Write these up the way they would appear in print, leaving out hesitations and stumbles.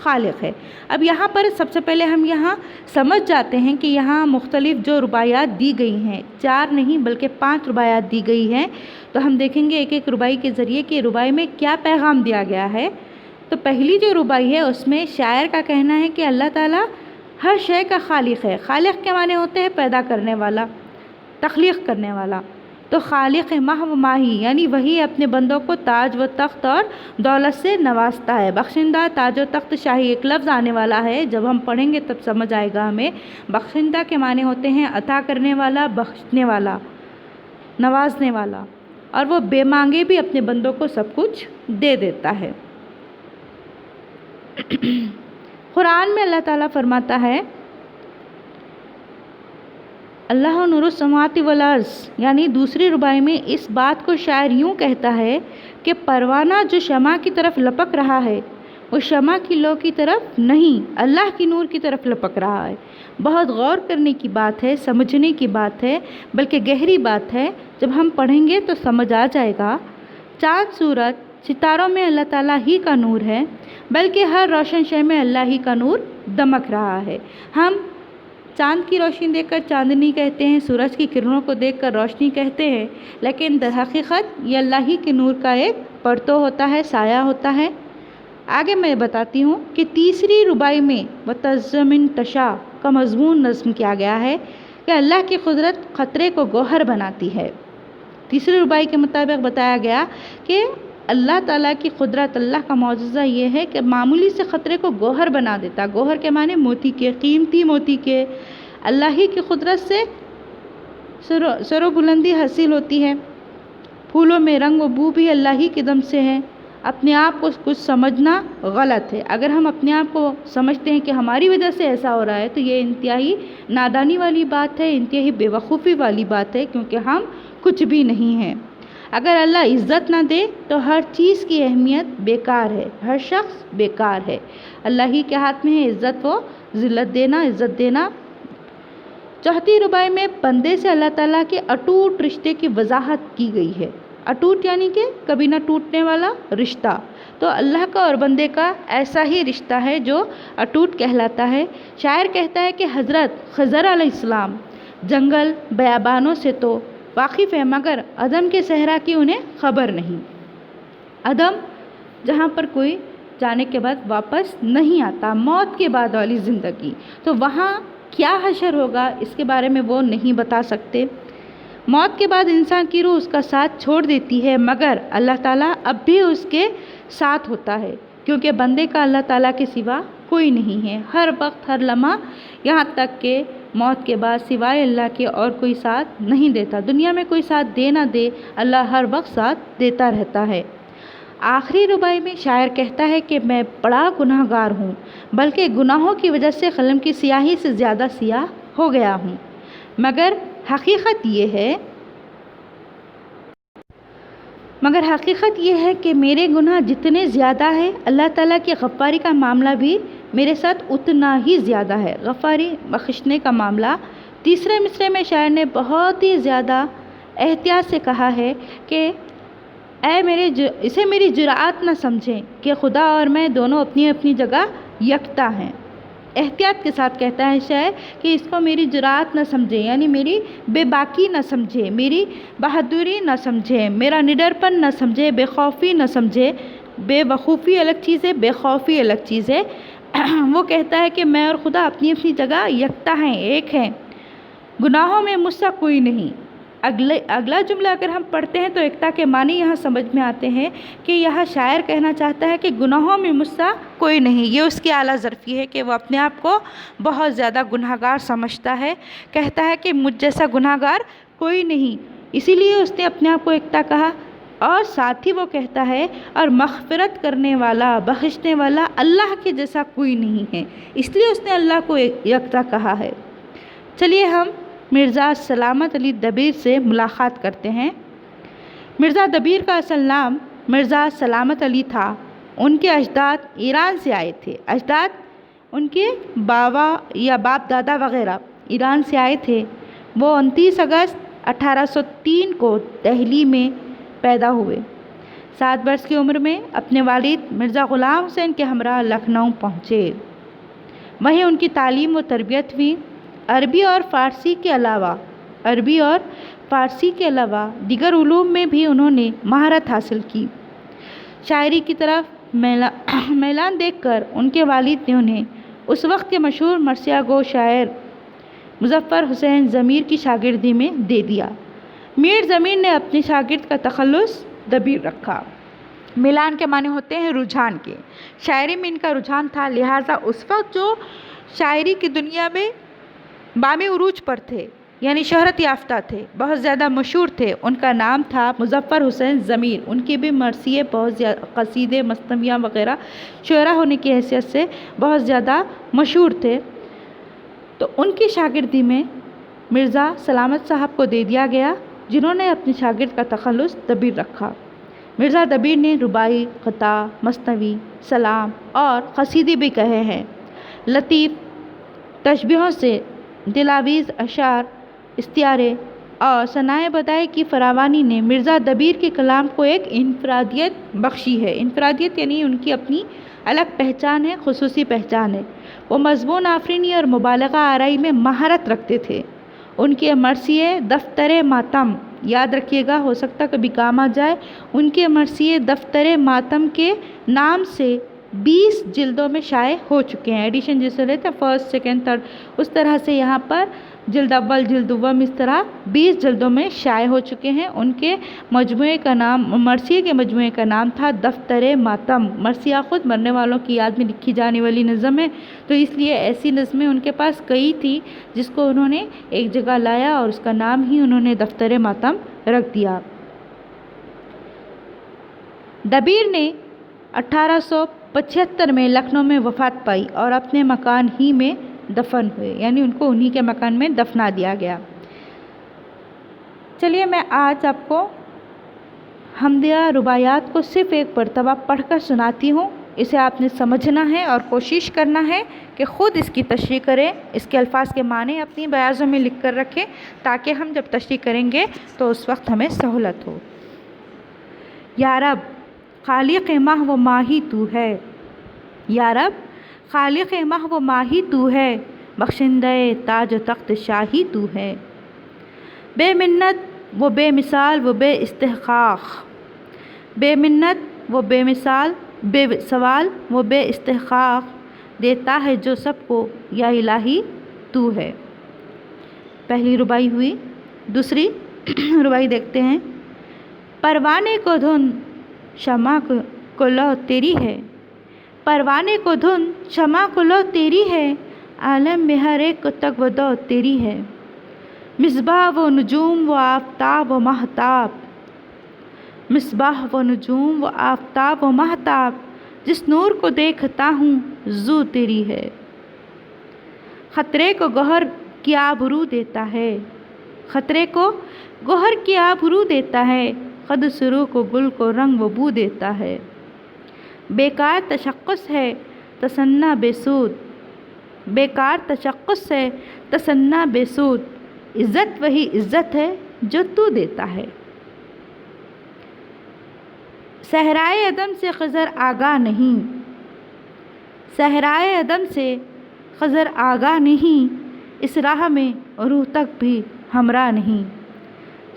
خالق ہے۔ اب یہاں پر سب سے پہلے ہم یہاں سمجھ جاتے ہیں کہ یہاں مختلف جو رباعیات دی گئی ہیں، 4 نہیں بلکہ 5 رباعیات دی گئی ہیں، تو ہم دیکھیں گے ایک ایک رباعی کے ذریعے کہ رباعی میں کیا پیغام دیا گیا ہے۔ تو پہلی جو رباعی ہے اس میں شاعر کا کہنا ہے کہ اللہ تعالیٰ ہر شے کا خالق ہے۔ خالق کے معنی ہوتے ہیں پیدا کرنے والا، تخلیق کرنے والا۔ تو خالق محو ماہی یعنی وہی اپنے بندوں کو تاج و تخت اور دولت سے نوازتا ہے۔ بخشندہ، تاج و تخت شاہی ایک لفظ آنے والا ہے، جب ہم پڑھیں گے تب سمجھ آئے گا ہمیں۔ بخشندہ کے معنی ہوتے ہیں عطا کرنے والا، بخشنے والا، نوازنے والا، اور وہ بے مانگے بھی اپنے بندوں کو سب کچھ دے دیتا ہے۔ قرآن میں اللہ تعالیٰ فرماتا ہے اللہ نور السماوات والارض، یعنی دوسری رباعی میں اس بات کو شاعر یوں کہتا ہے کہ پروانہ جو شمع کی طرف لپک رہا ہے وہ شمع کی لو کی طرف نہیں، اللہ کی نور کی طرف لپک رہا ہے۔ بہت غور کرنے کی بات ہے، سمجھنے کی بات ہے، بلکہ گہری بات ہے۔ جب ہم پڑھیں گے تو سمجھ آ جائے گا۔ چاند، سورج، ستاروں میں اللہ تعالیٰ ہی کا نور ہے، بلکہ ہر روشن شے میں اللہ ہی کا نور دمک رہا ہے۔ ہم چاند کی روشنی دیکھ کر چاندنی کہتے ہیں، سورج کی کرنوں کو دیکھ کر روشنی کہتے ہیں، لیکن در حقیقت یہ اللہ ہی کے نور کا ایک پرتو ہوتا ہے، سایہ ہوتا ہے۔ آگے میں بتاتی ہوں کہ تیسری رباعی میں وَتَزْمِن تشا کا مضمون نظم کیا گیا ہے کہ اللہ کی قدرت خطرے کو گوہر بناتی ہے۔ تیسری رباعی کے مطابق بتایا گیا کہ اللہ تعالیٰ کی قدرت، اللہ کا معجزہ یہ ہے کہ معمولی سے خطرے کو گوہر بنا دیتا۔ گوہر کے معنی موتی کے، قیمتی موتی کے۔ اللہ ہی کی قدرت سے سر و بلندی حاصل ہوتی ہے۔ پھولوں میں رنگ و بو بھی اللہ ہی کے دم سے ہے۔ اپنے آپ کو کچھ سمجھنا غلط ہے۔ اگر ہم اپنے آپ کو سمجھتے ہیں کہ ہماری وجہ سے ایسا ہو رہا ہے تو یہ انتہائی نادانی والی بات ہے، انتہائی بے وقوفی والی بات ہے، کیونکہ ہم کچھ بھی نہیں ہیں۔ اگر اللہ عزت نہ دے تو ہر چیز کی اہمیت بیکار ہے، ہر شخص بیکار ہے۔ اللہ ہی کے ہاتھ میں ہے عزت و ذلت دینا، عزت دینا۔ چوتھی رباعی میں بندے سے اللہ تعالیٰ کے اٹوٹ رشتے کی وضاحت کی گئی ہے۔ اٹوٹ یعنی کہ کبھی نہ ٹوٹنے والا رشتہ۔ تو اللہ کا اور بندے کا ایسا ہی رشتہ ہے جو اٹوٹ کہلاتا ہے۔ شاعر کہتا ہے کہ حضرت خضر علیہ السلام جنگل بیابانوں سے تو واقف ہے، مگر عدم کے صحرا کی انہیں خبر نہیں۔ عدم جہاں پر کوئی جانے کے بعد واپس نہیں آتا، موت کے بعد والی زندگی، تو وہاں کیا حشر ہوگا اس کے بارے میں وہ نہیں بتا سکتے۔ موت کے بعد انسان کی روح اس کا ساتھ چھوڑ دیتی ہے، مگر اللہ تعالیٰ اب بھی اس کے ساتھ ہوتا ہے، کیونکہ بندے کا اللہ تعالیٰ کے سوا کوئی نہیں ہے۔ ہر وقت، ہر لمحہ، یہاں تک کہ موت کے بعد سوائے اللہ کے اور کوئی ساتھ نہیں دیتا۔ دنیا میں کوئی ساتھ دے نہ دے، اللہ ہر وقت ساتھ دیتا رہتا ہے۔ آخری رباعی میں شاعر کہتا ہے کہ میں بڑا گناہ گار ہوں، بلکہ گناہوں کی وجہ سے قلم کی سیاہی سے زیادہ سیاہ ہو گیا ہوں، مگر حقیقت یہ ہے کہ میرے گناہ جتنے زیادہ ہیں، اللہ تعالیٰ کی غفاری کا معاملہ بھی میرے ساتھ اتنا ہی زیادہ ہے۔ غفاری، بخشنے کا معاملہ۔ تیسرے مصرعے میں شاعر نے بہت ہی زیادہ احتیاط سے کہا ہے کہ اسے میری جرأت نہ سمجھیں کہ خدا اور میں دونوں اپنی اپنی جگہ یکتا ہیں۔ احتیاط کے ساتھ کہتا ہے شاعر کہ اس کو میری جرأت نہ سمجھے، یعنی میری بے باکی نہ سمجھے، میری بہادری نہ سمجھے، میرا نڈر پن نہ سمجھے، بے خوفی نہ سمجھے۔ بے وقوفی الگ چیز ہے، بے خوفی الگ چیز ہے۔ وہ کہتا ہے کہ میں اور خدا اپنی اپنی جگہ یکتا ہیں، ایک ہیں، گناہوں میں مجھ سا کوئی نہیں۔ اگلا جملہ اگر ہم پڑھتے ہیں تو ایکتا کے معنی یہاں سمجھ میں آتے ہیں کہ یہاں شاعر کہنا چاہتا ہے کہ گناہوں میں مجھ سا کوئی نہیں۔ یہ اس کی اعلیٰ ظرفی ہے کہ وہ اپنے آپ کو بہت زیادہ گناہ گار سمجھتا ہے، کہتا ہے کہ مجھ جیسا گناہ گار کوئی نہیں، اسی لیے اس نے اپنے آپ کو ایکتا کہا۔ اور ساتھ ہی وہ کہتا ہے اور مغفرت کرنے والا، بخشنے والا اللہ کے جیسا کوئی نہیں ہے، اس لیے اس نے اللہ کو یکتا کہا ہے۔ چلیے ہم مرزا سلامت علی دبیر سے ملاقات کرتے ہیں۔ مرزا دبیر کا اصل نام مرزا سلامت علی تھا۔ ان کے اجداد ایران سے آئے تھے۔ اجداد ان کے باوا یا باپ دادا وغیرہ ایران سے آئے تھے۔ وہ 29 اگست 1803 کو دہلی میں پیدا ہوئے۔ 7 برس کی عمر میں اپنے والد مرزا غلام حسین کے ہمراہ لکھنؤ پہنچے۔ وہیں ان کی تعلیم و تربیت ہوئی۔ عربی اور فارسی کے علاوہ دیگر علوم میں بھی انہوں نے مہارت حاصل کی۔ شاعری کی طرف میلان دیکھ کر ان کے والد نے انہیں اس وقت کے مشہور مرثیہ گو شاعر مظفر حسین ضمیر کی شاگردی میں دے دیا۔ میر ضمیر نے اپنے شاگرد کا تخلص دبیر رکھا۔ میلان کے معنی ہوتے ہیں رجحان کے۔ شاعری میں ان کا رجحان تھا، لہٰذا اس وقت جو شاعری کی دنیا میں بامی عروج پر تھے، یعنی شہرت یافتہ تھے، بہت زیادہ مشہور تھے، ان کا نام تھا مظفر حسین ضمیر۔ ان کے بھی مرثیے بہت زیادہ، قصیدے، مثنویاں وغیرہ شعرا ہونے کی حیثیت سے بہت زیادہ مشہور تھے۔ تو ان کی شاگردی میں مرزا سلامت صاحب کو دے دیا گیا، جنہوں نے اپنے شاگرد کا تخلص دبیر رکھا۔ مرزا دبیر نے رباعی، قطع، مثنوی، سلام اور قصیدے بھی کہے ہیں۔ لطیف تشبیہوں سے دلاویز اشعار، استعارے اور ثنائے بدائع کی فراوانی نے مرزا دبیر کے کلام کو ایک انفرادیت بخشی ہے۔ انفرادیت یعنی ان کی اپنی الگ پہچان ہے، خصوصی پہچان ہے۔ وہ مضمون آفرینی اور مبالغہ آرائی میں مہارت رکھتے تھے۔ ان کے مرثیے دفتر ماتم، یاد رکھیے گا، ہو سکتا کبھی کام آ جائے، ان کے مرثیے دفتر ماتم کے نام سے 20 جلدوں میں شائع ہو چکے ہیں۔ ایڈیشن جسے لیتے ہیں فرسٹ، سیکنڈ، تھرڈ، اس طرح سے یہاں پر جلد اول، جلد دوم، اس طرح 20 جلدوں میں شائع ہو چکے ہیں۔ ان کے مجموعے کا نام، مرثیے کے مجموعے کا نام تھا دفتر ماتم۔ مرثیہ خود مرنے والوں کی یاد میں لکھی جانے والی نظم ہے، تو اس لیے ایسی نظمیں ان کے پاس کئی تھی جس کو انہوں نے ایک جگہ لایا اور اس کا نام ہی انہوں نے دفتر ماتم رکھ دیا۔ دبیر نے 1875 میں لکھنؤ میں وفات پائی اور اپنے مکان ہی میں دفن ہوئے، یعنی ان کو انہی کے مکان میں دفنا دیا گیا۔ چلیے میں آج آپ کو حمدیہ رباعیات کو صرف ایک مرتبہ پڑھ کر سناتی ہوں۔ اسے آپ نے سمجھنا ہے اور کوشش کرنا ہے کہ خود اس کی تشریح کریں، اس کے الفاظ کے معنی اپنی بیاضوں میں لکھ کر رکھیں، تاکہ ہم جب تشریح کریں گے تو اس وقت ہمیں سہولت ہو۔ یا رب خالق ماہ و ماہی تو ہے، یا رب خالق ماہ و ماہی تو ہے، بخشندہ تاج و تخت شاہی تو ہے۔ بے منت و بے مثال و بے استحقاق، بے منت و بے مثال، بے سوال و بے استحقاق، دیتا ہے جو سب کو یا الہی تو ہے۔ پہلی رباعی ہوئی۔ دوسری رباعی دیکھتے ہیں۔ پروانے کو دھن شمع کو لو تیری ہے، پروانے کو دھن شمع کو لو تیری ہے، عالم میں ہر ایک کو تگ و دو تیری ہے۔ مصباح و نجوم و آفتاب و مہتاب، مصباح و نجوم و آفتاب و مہتاب، جس نور کو دیکھتا ہوں زو تیری ہے۔ خطرے کو گوہر کی آبرو دیتا ہے، خطرے کو گوہر کی آبرو دیتا ہے، خد سرو کو گل کو رنگ و بو دیتا ہے۔ بیکار تشخص ہے تصنع بے سود، بیکار تشخص ہے تصنع بے سود، عزت وہی عزت ہے جو تو دیتا ہے۔ صحرائے عدم سے خضر آگاہ نہیں، صحرائے عدم سے خضر آگاہ نہیں، اس راہ میں روح تک بھی ہمراہ نہیں۔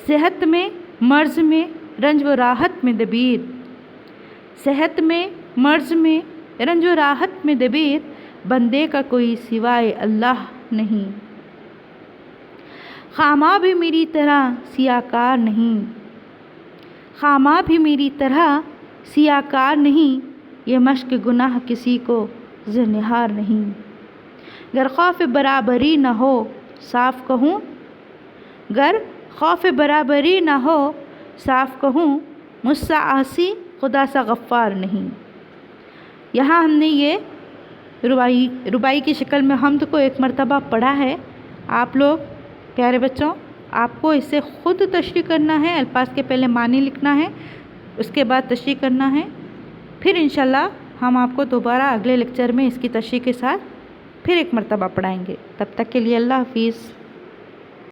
صحت میں مرض میں رنج و راحت میں دبیر، صحت میں مرض میں رنج و راحت میں دبیر، بندے کا کوئی سوائے اللہ نہیں۔ خامہ بھی میری طرح سیاہ کار نہیں، خامہ بھی میری طرح سیاہ کار نہیں، یہ مشق گناہ کسی کو زرنہار نہیں۔ گر خوف برابری نہ ہو صاف کہوں، گر خوف برابری نہ ہو صاف کہوں، مجھ سا عاصی خدا سا غفار نہیں۔ یہاں ہم نے یہ رباعی کی شکل میں حمد کو ایک مرتبہ پڑھا ہے۔ آپ لوگ پیارے بچوں، آپ کو اسے خود تشریح کرنا ہے، الفاظ کے پہلے معنی لکھنا ہے، اس کے بعد تشریح کرنا ہے، پھر انشاءاللہ ہم آپ کو دوبارہ اگلے لیکچر میں اس کی تشریح کے ساتھ پھر ایک مرتبہ پڑھائیں گے۔ تب تک کے لیے اللہ حافظ۔